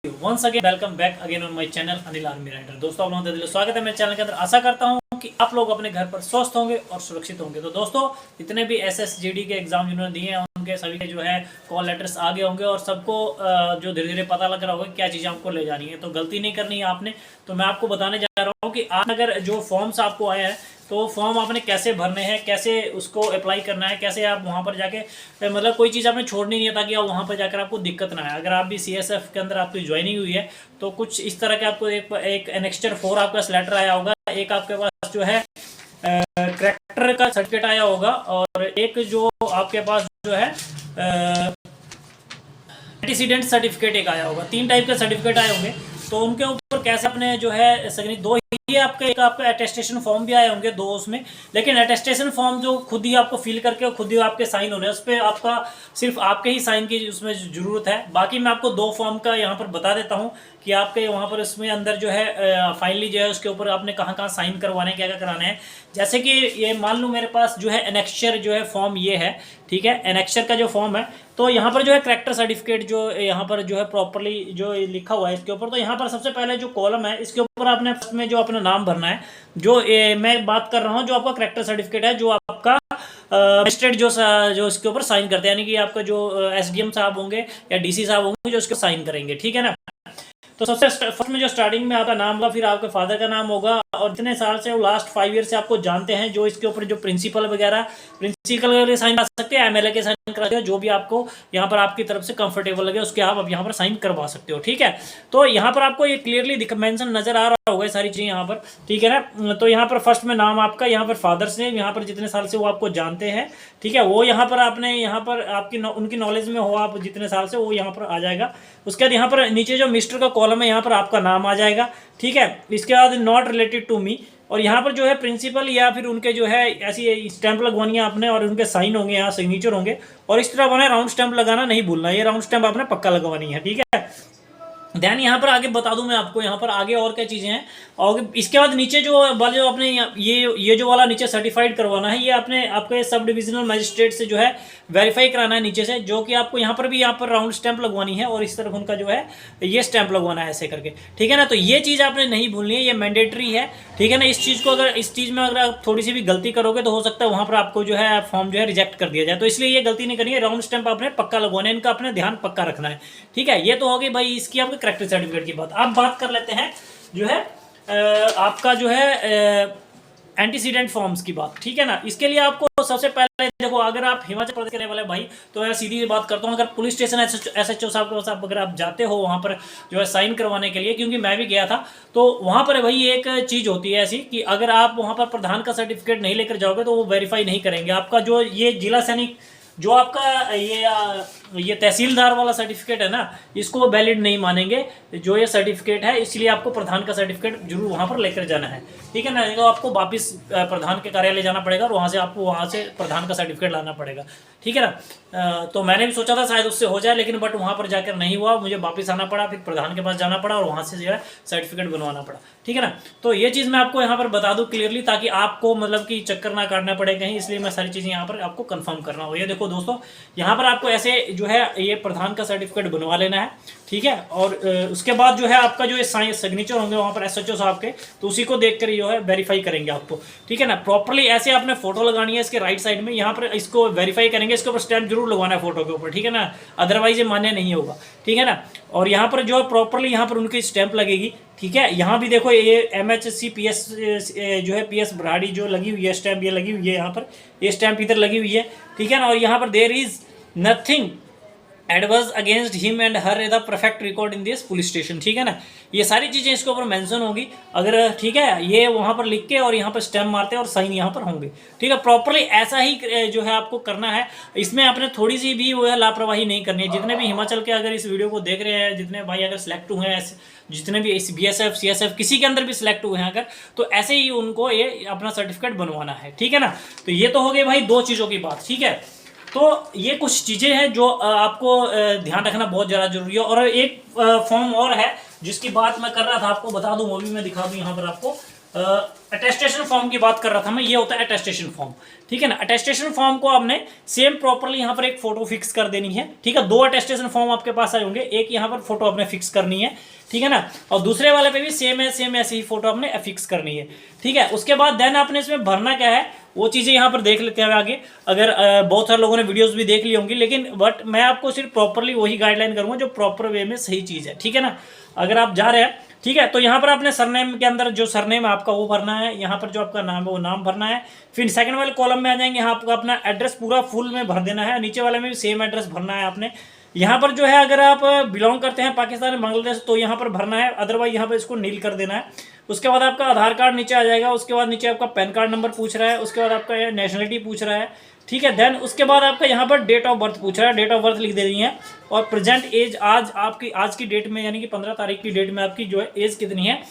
Once again welcome back again on my channel Anil army rider. दोस्तों आप लोगों का दिल स्वागत है मेरे चैनल के अंदर। आशा करता हूं कि आप लोग अपने घर पर स्वस्थ होंगे और सुरक्षित होंगे। तो दोस्तों जितने भी एसएसजीडी के एग्जाम जिन्होंने दिए हैं उनके सभी के जो है कॉल लेटर्स आ गए होंगे और सबको जो धीरे धीरे पता लग रहा होगा क्या चीज़ें आपको ले जानी है। तो गलती नहीं करनी है आपने। तो मैं आपको बताने जा रहा हूँ कि आप अगर जो फॉर्म्स आपको आए हैं तो फॉर्म आपने कैसे भरने हैं, कैसे उसको अप्लाई करना है, कैसे आप वहाँ पर जाके मतलब कोई चीज़ आपने छोड़नी नहीं है ताकि आप वहाँ पर जाकर आपको दिक्कत ना आए। अगर आप भी सीएसएफ के अंदर आपकी ज्वाइनिंग हुई है तो कुछ इस तरह के आपको एक एनेक्स्चर 4 आपका लेटर आया होगा, एक आपके पास जो है करैक्टर का सर्टिफिकेट आया होगा और एक जो आपके पास जो है एंटीसीडेंट सर्टिफिकेट एक आया होगा। 3 टाइप के सर्टिफिकेट आए होंगे। तो उनके ऊपर कैसे अपने जो है सगनी दो ही आपके एक आपका अटेस्टेशन फॉर्म भी आए होंगे 2 उसमें, लेकिन अटेस्टेशन फॉर्म जो खुद ही आपको फिल करके और खुद ही आपके साइन होने उस पर आपका सिर्फ आपके ही साइन की उसमें ज़रूरत है। बाकी मैं आपको 2 फॉर्म का यहाँ पर बता देता हूँ कि आपके वहाँ पर उसमें अंदर जो है फाइनली जो है उसके ऊपर आपने कहाँ कहाँ साइन करवाने क्या क्या कराने हैं। जैसे कि ये मान लूँ मेरे पास जो है एनेक्स्चर जो है फॉर्म ये है, ठीक है। एनेक्स्चर का जो फॉर्म है तो यहाँ पर जो है करैक्टर सर्टिफिकेट जो यहाँ पर जो है प्रॉपरली जो लिखा हुआ है इसके ऊपर। तो यहाँ पर सबसे पहले जो कॉलम है इसके ऊपर आपने में जो अपना नाम भरना है। जो मैं बात कर रहा हूँ जो आपका करैक्टर सर्टिफिकेट है जो आपका मजिस्ट्रेट जो इसके ऊपर साइन करते हैं, यानी कि आपका जो एसडीएम साहब होंगे या डीसी साहब होंगे जो इसको साइन करेंगे, ठीक है ना। तो सबसे फर्स्ट में जो स्टार्टिंग में आपका नाम होगा, फिर आपके फादर का नाम होगा और इतने साल से वो लास्ट 5 ईयर से आपको जानते हैं। जो इसके ऊपर जो प्रिंसिपल वगैरह के साइन करा सकते हैं, एमएलए के साइन करा सकते हो, जो भी आपको यहाँ पर आपकी तरफ से कंफर्टेबल लगे उसके आप यहाँ पर साइन करवा सकते हो, ठीक है। तो यहाँ पर आपको ये क्लियरली मेंशन नजर आ रहा होगा सारी चीजें यहाँ पर, ठीक है ना। तो यहाँ पर फर्स्ट में नाम आपका, यहाँ पर फादर्स नेम, यहाँ पर जितने साल से वो आपको जानते हैं, ठीक है, वो यहाँ पर आपने यहाँ पर आपकी उनकी नॉलेज में हो आप जितने साल से वो यहाँ पर आ जाएगा। उसके बाद यहाँ पर नीचे जो मिस्टर का कॉलम है यहाँ पर आपका नाम आ जाएगा, ठीक है। इसके बाद नॉट रिलेटेड टू मी और यहाँ पर जो है प्रिंसिपल या फिर उनके जो है ऐसी स्टैंप लगवानी है आपने और उनके साइन होंगे, यहाँ सिग्नेचर होंगे। और इस तरह बने राउंड स्टैंप लगाना नहीं भूलना, ये राउंड स्टैंप आपने पक्का लगवानी है, ठीक है। ध्यान यहाँ पर आगे बता दूं मैं आपको यहाँ पर आगे और क्या चीज़ें हैं। और इसके बाद नीचे जो वाले जो आपने ये जो वाला नीचे सर्टिफाइड करवाना है ये आपने आपके सब डिविजनल मजिस्ट्रेट से जो है वेरीफाई कराना है नीचे से, जो कि आपको यहाँ पर राउंड स्टैंप लगवानी है और इस तरफ उनका जो है ये स्टैंप लगवाना है ऐसे करके, ठीक है ना। तो ये चीज़ आपने नहीं भूलनी है, ये मैंडेटरी है, ठीक है ना। इस चीज़ को अगर इस चीज़ में अगर आप थोड़ी सी भी गलती करोगे तो हो सकता है वहाँ पर आपको जो है फॉर्म जो है रिजेक्ट कर दिया जाए। तो इसलिए ये गलती नहीं करनी है, राउंड स्टैंप आपने पक्का लगवाना है, इनका अपने ध्यान पक्का रखना है, ठीक है। ये तो होगी भाई इसकी आपके करैक्टर सर्टिफिकेट की बात। अब बात कर लेते हैं जो है आपका जो है एंटीसीडेंट फॉर्म्स की बात, ठीक है ना। इसके लिए आपको सबसे पहले देखो, अगर आप हिमाचल प्रदेश के रहने वाले भाई तो मैं सीधी बात करता हूँ, अगर पुलिस स्टेशन एसएचओ साहब के पास अगर आप जाते हो वहाँ पर जो है साइन करवाने के लिए, क्योंकि मैं भी गया था, तो वहाँ पर भाई एक चीज़ होती है ऐसी कि अगर आप वहाँ पर प्रधान का सर्टिफिकेट नहीं लेकर जाओगे तो वो वेरीफाई नहीं करेंगे आपका जो ये जिला सैनिक जो आपका ये तहसीलदार वाला सर्टिफिकेट है ना, इसको वैलिड नहीं मानेंगे जो ये सर्टिफिकेट है। इसलिए आपको प्रधान का सर्टिफिकेट जरूर वहाँ पर लेकर जाना है, ठीक है ना। तो आपको वापस प्रधान के कार्यालय जाना पड़ेगा और वहाँ से आपको वहाँ से प्रधान का सर्टिफिकेट लाना पड़ेगा, ठीक है ना। तो मैंने भी सोचा था शायद उससे हो जाए, लेकिन बट वहाँ पर जाकर नहीं हुआ, मुझे वापस आना पड़ा, फिर प्रधान के पास जाना पड़ा और वहाँ से जो है सर्टिफिकेट बनवाना पड़ा, ठीक है ना। तो ये चीज़ मैं आपको यहाँ पर बता दूँ क्लियरली ताकि आपको मतलब कि चक्कर ना काटना पड़े कहीं, इसलिए मैं सारी चीज़ें यहाँ पर आपको कंफर्म करना हो। ये देखो दोस्तों, यहाँ पर आपको ऐसे जो है ये प्रधान का सर्टिफिकेट बनवा लेना है, ठीक है। और उसके बाद जो है आपका जो सिग्नेचर होंगे वहाँ पर एसएचओ साहब के, तो उसी को देख कर जो है वेरीफाई करेंगे आपको, ठीक है ना। प्रॉपरली ऐसे आपने फोटो लगानी है इसके राइट साइड में, यहाँ पर इसको वेरीफाई करेंगे, इसके ऊपर स्टैम्प जरूर लगवाना है फोटो के ऊपर, ठीक है ना, अदरवाइज ये मान्य नहीं होगा, ठीक है ना। और यहाँ पर जो है प्रॉपरली यहाँ पर उनकी स्टैंप लगेगी, ठीक है। यहाँ भी देखो ये MHSC PS जो है PS भराड़ी जो लगी हुई है स्टैंप, ये लगी हुई है यहाँ पर, ये स्टैंप इधर लगी हुई है, ठीक है ना। और यहाँ पर there is nothing adverse against him and her the perfect record in this police station, ठीक है ना। ये सारी चीज़ें इसके ऊपर मेंशन होगी अगर, ठीक है, ये वहाँ पर लिख के और यहाँ पर स्टैम्प मारते हैं और साइन यहाँ पर होंगे, ठीक है। प्रॉपरली ऐसा ही जो है आपको करना है, इसमें आपने थोड़ी सी भी वो है लापरवाही नहीं करनी है। जितने भी हिमाचल के अगर इस वीडियो को देख रहे हैं, जितने भाई अगर सिलेक्ट हुए हैं, जितने भी BSF CSF किसी के अंदर भी सिलेक्ट हुए हैं अगर, तो ऐसे ही उनको ये अपना सर्टिफिकेट बनवाना है, ठीक है ना। तो ये तो हो गई भाई 2 चीज़ों की बात, ठीक है। तो ये कुछ चीज़ें हैं जो आपको ध्यान रखना बहुत ज़्यादा जरूरी है। और एक फॉर्म और है जिसकी बात मैं कर रहा था, आपको बता दूं, वो भी मैं दिखा दूं यहाँ पर आपको। अटेस्टेशन फॉर्म की बात कर रहा था मैं, ये होता है अटेस्टेशन फॉर्म, ठीक है ना। अटेस्टेशन फॉर्म को आपने सेम प्रॉपरली यहाँ पर एक फोटो फिक्स कर देनी है, ठीक है। 2 अटेस्टेशन फॉर्म आपके पास आए होंगे, एक यहाँ पर फोटो आपने फिक्स करनी है, ठीक है ना, और दूसरे वाले पे भी सेम है, सेम ऐसी ही फोटो आपने फिक्स करनी है, ठीक है। उसके बाद देन आपने इसमें भरना क्या है वो चीज़ें यहाँ पर देख लेते हैं आगे। अगर बहुत सारे लोगों ने वीडियोस भी देख ली होंगी, लेकिन बट मैं आपको सिर्फ प्रॉपरली वही गाइडलाइन करूँगा जो प्रॉपर वे में सही चीज़ है, ठीक है ना। अगर आप जा रहे हैं, ठीक है, तो यहाँ पर आपने सरनेम के अंदर जो सरनेम है आपका वो भरना है, यहाँ पर जो आपका नाम है वो नाम भरना है। फिर सेकंड वाले कॉलम में आ जाएंगे, यहाँ आपको अपना एड्रेस पूरा फुल में भर देना है, नीचे वाले में भी सेम एड्रेस भरना है आपने। यहाँ पर जो है अगर आप बिलोंग करते हैं पाकिस्तान बांग्लादेश तो यहाँ पर भरना है, अदरवाइज यहाँ पर इसको नील कर देना है। उसके बाद आपका आधार कार्ड नीचे आ जाएगा, उसके बाद नीचे आपका पैन कार्ड नंबर पूछ रहा है, उसके बाद आपका नेशनलिटी पूछ रहा है, ठीक है। देन उसके बाद आपका यहाँ पर डेट ऑफ बर्थ पूछ रहा है, डेट ऑफ बर्थ लिख देनी है, और प्रेजेंट एज आज की डेट में यानी कि 15 तारीख की डेट में आपकी जो है एज कितनी है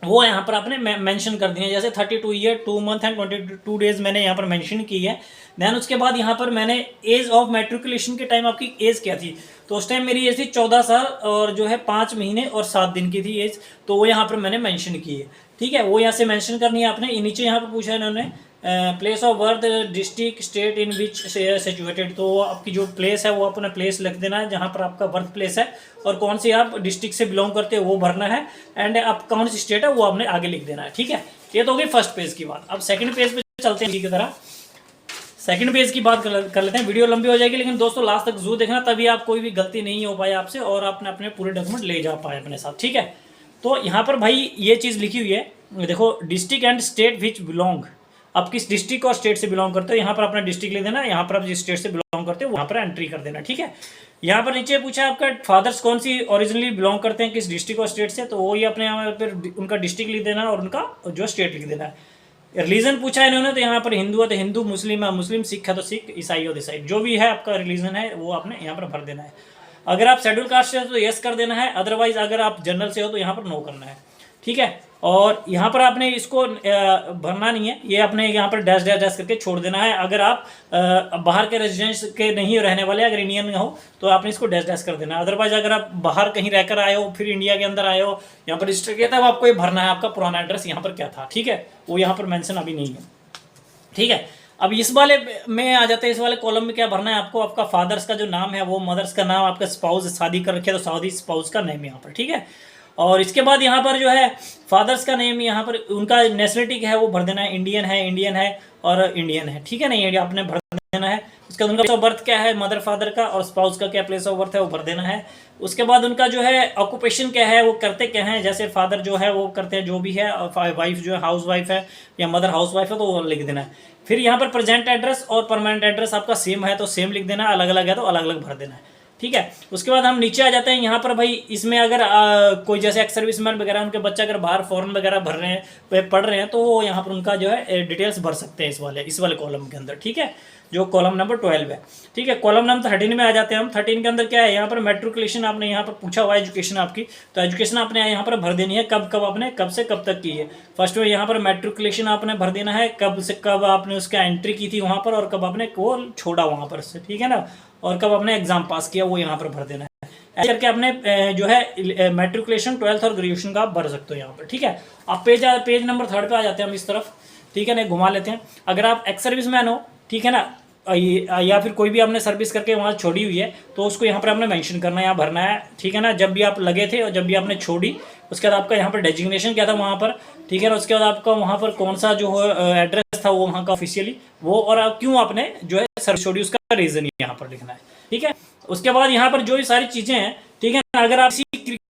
वो यहाँ पर आपने मेंशन कर दी है। जैसे 32 ईयर 2 मंथ एंड 22 डेज मैंने यहाँ पर मेंशन की है। देन उसके बाद यहाँ पर मैंने एज ऑफ मैट्रिकुलेशन के टाइम आपकी एज क्या थी, तो उस टाइम मेरी एज थी 14 साल और जो है 5 महीने और 7 दिन की थी एज, तो वो यहाँ पर मैंने मेंशन की है, ठीक है। वो यहाँ से मेंशन करनी है आपने। नीचे यहाँ पर पूछा है इन्होंने place of birth district state in which situated, तो आपकी जो प्लेस है वो अपना प्लेस लिख देना है जहाँ पर आपका बर्थ प्लेस है, और कौन सी आप डिस्ट्रिक्ट से बिलोंग करते हो वो भरना है, एंड आप कौन सी स्टेट है वो आपने आगे लिख देना है, ठीक है। ये तो हो गई फर्स्ट पेज की बात। अब सेकंड पेज पे चलते हैं इसी की तरह। सेकंड पेज की बात कर लेते हैं, वीडियो लंबी हो जाएगी लेकिन दोस्तों लास्ट तक जरूर देखना, तभी आप कोई भी गलती नहीं हो पाए आपसे और आपने अपने पूरे डॉक्यूमेंट ले जा पाए अपने साथ, ठीक है। तो यहाँ पर भाई ये चीज़ लिखी हुई है, देखो district and state which belong, आप किस डिस्ट्रिक्ट और स्टेट से बिलोंग करते हो यहाँ पर अपना डिस्ट्रिक्ट लिख देना, यहाँ पर आप जिस स्टेट से बिलोंग करते हो वहाँ पर एंट्री कर देना, ठीक है। यहाँ पर नीचे पूछा आपका फादर्स कौन सी ओरिजिनली बिलोंग करते हैं किस डिस्ट्रिक्ट और स्टेट से, तो वही अपने यहाँ पर उनका डिस्ट्रिक्ट लिख देना और उनका जो स्टेट लिख देना है। रिलीजन पूछा है इन्होंने, तो यहाँ पर हिंदू है तो हिंदू, मुस्लिम है मुस्लिम, सिख है तो सिख, ईसाई हो तो ईसाई, जो भी है आपका रिलीजन है वो आपने यहाँ पर भर देना है। अगर आप शेड्यूल कास्ट से हो तो यस कर देना है, अदरवाइज अगर आप जनरल से हो तो यहाँ पर नो करना है, ठीक है। और यहाँ पर आपने इसको भरना नहीं है, ये आपने यहाँ पर डैश डैश डैश करके छोड़ देना है। अगर आप बाहर के रेजिडेंस के नहीं रहने वाले, अगर इंडियन में हो तो आपने इसको डैश डैश कर देना है। अदरवाइज अगर आप बाहर कहीं रहकर आए हो फिर इंडिया के अंदर आए हो यहाँ पर रजिस्टर किया था, अब आपको ये भरना है आपका पुराना एड्रेस यहाँ पर क्या था, ठीक है, वो यहाँ पर मेंशन अभी नहीं है, ठीक है। अब इस वाले में आ जाते हैं, इस वाले कॉलम में क्या भरना है आपको, आपका फादर्स का जो नाम है वो, मदर्स का नाम, आपका स्पाउस शादी कर रखे तो शादी स्पाउस का नेम यहाँ पर, ठीक है। और इसके बाद यहाँ पर जो है फादर्स का नेम, यहाँ पर उनका नेशनलिटी क्या है वो भर देना है, इंडियन है और इंडियन है, ठीक है ना, ये आपने भर देना है। उसके बाद उनका प्लेस ऑफ बर्थ क्या है मदर फादर का, और स्पाउस का क्या प्लेस ऑफ बर्थ है वो भर देना है। उसके बाद उनका जो है ऑक्यूपेशन क्या है, वो करते क्या है, जैसे फादर जो है वो करते हैं जो भी है, वाइफ जो है हाउस वाइफ है या मदर हाउस वाइफ है तो वो लिख देना है। फिर यहाँ पर प्रेजेंट एड्रेस और परमानेंट एड्रेस आपका सेम है तो सेम लिख देना, अलग अलग है तो अलग अलग भर देना है, ठीक है। उसके बाद हम नीचे आ जाते हैं। यहाँ पर भाई इसमें अगर कोई जैसे एक्स सर्विसमैन वगैरह उनके बच्चे अगर बाहर फॉरेन वगैरह भर रहे हैं पढ़ रहे हैं तो वो यहाँ पर उनका जो है डिटेल्स भर सकते हैं इस वाले कॉलम के अंदर, ठीक है, जो कॉलम नंबर 12 है, ठीक है। कॉलम नंबर 13 में आ जाते हैं हम। 13 के अंदर क्या है, यहाँ पर मैट्रिकुलेशन आपने यहाँ पर पूछा हुआ है एजुकेशन आपकी, तो एजुकेशन आपने यहाँ पर भर देनी है, कब कब आपने कब से कब तक की है। फर्स्ट में यहाँ पर मैट्रिकुलेशन आपने भर देना है, कब से कब आपने उसका एंट्री की थी वहाँ पर और कब आपने वो छोड़ा वहाँ पर से, ठीक है ना, और कब आपने एग्जाम पास किया वो यहाँ पर भर देना है। ऐसे करके आपने जो है मैट्रिकुलेशन 12th और ग्रेजुएशन का आप भर सकते हो यहाँ पर, ठीक है। आप पेज नंबर 3 पे आ जाते हैं हम इस तरफ, ठीक है ना, घुमा लेते हैं। अगर आप एक्स सर्विसमैन हो, ठीक है ना, या फिर कोई भी आपने सर्विस करके वहाँ छोड़ी हुई है तो उसको यहाँ पर आपने मेंशन करना है, यहाँ भरना है, ठीक है ना, जब भी आप लगे थे और जब भी आपने छोड़ी, उसके बाद आपका यहाँ पर डेजिग्नेशन क्या था वहाँ पर, ठीक है ना, उसके बाद आपका वहाँ पर कौन सा जो एड्रेस था वो वहाँ का ऑफिशियली वो, और आप क्यों आपने जो है सर्विस छोड़ी उसका रीज़न यहाँ पर लिखना है, ठीक है। उसके बाद यहाँ पर जो ये सारी चीज़ें हैं, ठीक है ना, अगर आप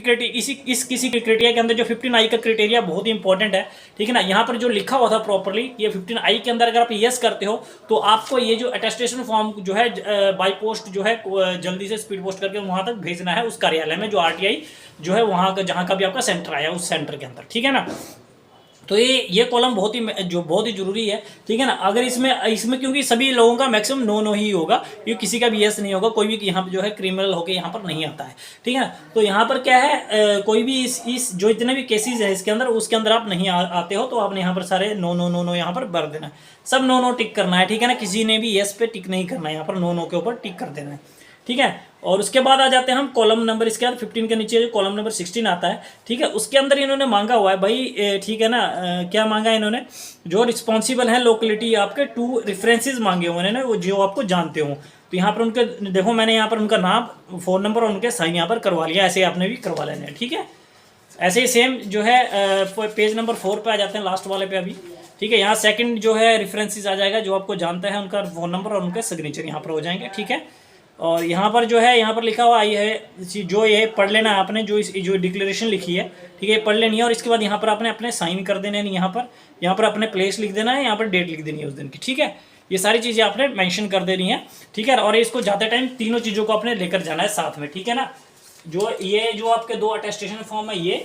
किसी क्राइटेरिया के अंदर जो 15I का क्राइटेरिया बहुत ही इंपॉर्टेंट है, ठीक है ना, यहाँ पर जो लिखा हुआ था प्रॉपर्ली ये 15I के अंदर अगर आप यस करते हो तो आपको ये जो अटेस्टेशन फॉर्म जो है बाय पोस्ट जो है जल्दी से स्पीड पोस्ट करके वहाँ तक भेजना है उस कार्यालय में, जो RTI जो है वहाँ का जहाँ का भी आपका सेंटर आया उस सेंटर के अंदर, ठीक है ना। तो ये कॉलम बहुत ही जरूरी है, ठीक है ना। अगर इसमें क्योंकि सभी लोगों का मैक्सिमम नो ही होगा, क्योंकि किसी का भी यस नहीं होगा, कोई भी यहाँ पर जो है क्रिमिनल होकर यहाँ पर नहीं आता है, ठीक है ना। तो यहाँ पर क्या है कोई भी इस जो इतने भी केसेस है इसके अंदर उसके अंदर आप नहीं आते हो तो आपने यहाँ पर सारे नो यहाँ पर भर देना है, सब नो टिक करना है, ठीक है ना। किसी ने भी यस पे टिक नहीं करना है, यहाँ पर नो के ऊपर टिक कर देना है, ठीक है। और उसके बाद आ जाते हैं हम कॉलम नंबर, इसके बाद 15 के नीचे जो कॉलम नंबर 16 आता है, ठीक है, उसके अंदर इन्होंने मांगा हुआ है भाई, ठीक है ना, क्या मांगा है इन्होंने, जो रिस्पॉन्सिबल है लोकेलिटी आपके 2 रेफरेंसेस मांगे हुए हैं ना, वो जो आपको जानते हो। तो यहाँ पर उनके देखो, मैंने यहाँ पर उनका नाम, फ़ोन नंबर और उनके साइन यहाँ पर करवा लिया, ऐसे आपने भी करवा लेना है, ठीक है। ऐसे ही सेम जो है पेज नंबर 4 पे आ जाते हैं, लास्ट वाले पे अभी, ठीक है। यहाँ सेकंड जो है रेफरेंसेस आ जाएगा, जो आपको जानता है उनका फ़ोन नंबर और उनके सिग्नेचर यहाँ पर हो जाएंगे, ठीक है। और यहाँ पर जो है, यहाँ पर लिखा हुआ ये है, जो ये पढ़ लेना है आपने, जो डिक्लेरेशन लिखी है, ठीक है, पढ़ लेनी है। और इसके बाद यहाँ पर आपने अपने साइन कर देने हैं, यहाँ पर अपने प्लेस लिख देना है, यहाँ पर डेट लिख देनी है उस दिन की, ठीक है। ये सारी चीज़ें आपने मेंशन कर देनी है, ठीक है। और इसको जाते टाइम तीनों चीज़ों को आपने लेकर जाना है साथ में, ठीक है ना। जो आपके 2 अटेस्टेशन फॉर्म है ये,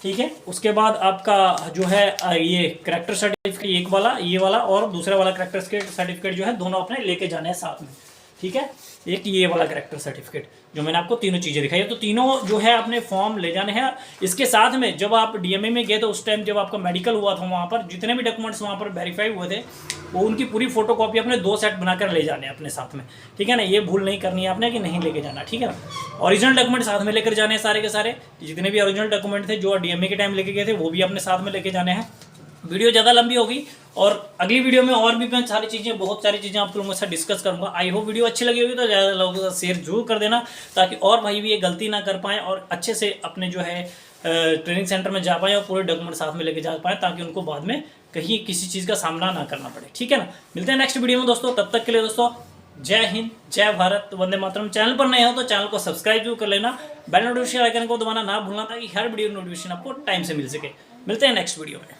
ठीक है। उसके बाद आपका जो है ये करैक्टर सर्टिफिकेट, एक वाला ये वाला और दूसरा वाला करैक्टर सर्टिफिकेट जो है, दोनों अपने लेके जाने हैं साथ में, ठीक है। एक ये वाला करैक्टर सर्टिफिकेट जो मैंने आपको तीनों चीज़ें दिखाई है, तो तीनों जो है अपने फॉर्म ले जाने हैं। इसके साथ में जब आप डीएमए में गए तो उस टाइम जब आपका मेडिकल हुआ था, वहाँ पर जितने भी डॉक्यूमेंट्स वहाँ पर वेरीफाई हुए थे, वो उनकी पूरी फोटोकॉपी अपने 2 सेट बनाकर ले जाने हैं अपने साथ में, ठीक है ना। ये भूल नहीं करनी है आपने कि नहीं लेके जाना, ठीक है ना। ओरिजिनल डॉक्यूमेंट साथ में लेकर जाने हैं सारे के सारे, जितने भी ओरिजिनल डॉक्यूमेंट थे जो डीएमए के टाइम लेके गए थे, वो भी अपने साथ में लेके जाने हैं। वीडियो ज़्यादा लंबी होगी और अगली वीडियो में और भी मैं सारी चीज़ें, बहुत सारी चीज़ें आप लोगों के साथ डिस्कस करूंगा। आई होप वीडियो अच्छी लगी होगी तो ज़्यादा लोगों के साथ शेयर जरूर कर देना, ताकि और भाई भी ये गलती ना कर पाएँ और अच्छे से अपने जो है ट्रेनिंग सेंटर में जा पाएँ और पूरे डॉक्यूमेंट साथ में लेके जा पाएँ, ताकि उनको बाद में कहीं किसी चीज़ का सामना ना करना पड़े, ठीक है ना। मिलते हैं नेक्स्ट वीडियो में दोस्तों, तब तक के लिए दोस्तों जय हिंद, जय भारत, वंदे मातरम। चैनल पर नए हो तो चैनल को सब्सक्राइब जरूर कर लेना, बेल नोटिफिकेशन आइकन को दबाना ना भूलना, ताकि हर वीडियो नोटिफिकेशन आपको टाइम से मिल सके। मिलते हैं नेक्स्ट वीडियो में।